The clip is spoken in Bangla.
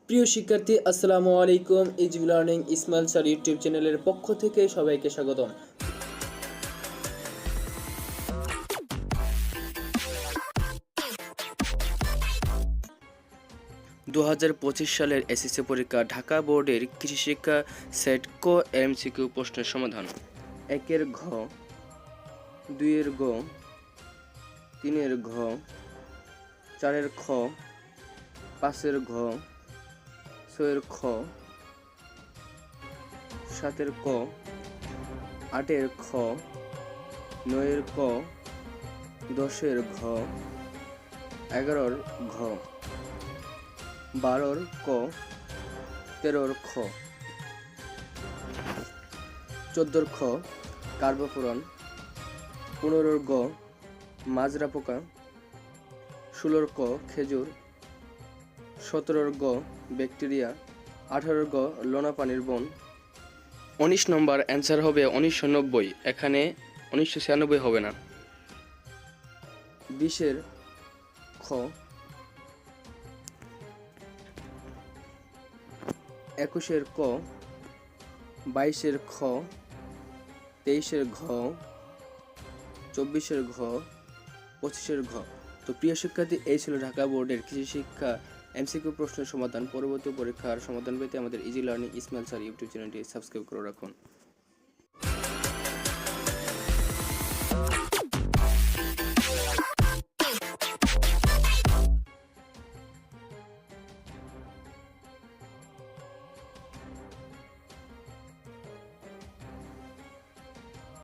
প্রিয় শিক্ষার্থী, আসসালামু আলাইকুম। Easy learning Ismail sir YouTube চ্যানেলের পক্ষ থেকে সবাইকে স্বাগতম। 2025 সালের এসএসসি পরীক্ষা ঢাকা বোর্ডের কৃষি শিক্ষা সেট ক এমসিকিউ প্রশ্নের সমাধান। 1-এর ঘ, 2-এর গ, 3-এর ঘ, 4-এর খ, 5-এর ঘ, 6-এর খ, 7-এর ক, 8-এর খ, 9-এর ক, 10-এর ঘ, 11-র ঘ, 12-র ক, 13-র খ, 14-র খ কার্বোফোরন, 15-র গ মাজরা পোকা, 16-র ক খেজুর, 17-র গ ব্যাকটেরিয়া, 18-র গ লোনা পানির বন। 19 নম্বর অ্যান্সার হবে 1990, এখানে 1996 হবে না। 20-এর খ, 21-এর ক, 22-এর খ, 23-এর ঘ, 24-এর ঘ, 25-এর ঘ। তো প্রিয় শিক্ষার্থী, এই ছিল ঢাকা বোর্ডের কৃষি শিক্ষা এমসিকিউ প্রশ্নের সমাধান। পরবর্তী পরীক্ষার সমাধান পেতে আমাদের easy learning Ismail sir YouTube চ্যানেলটি সাবস্ক্রাইব করে রাখুন।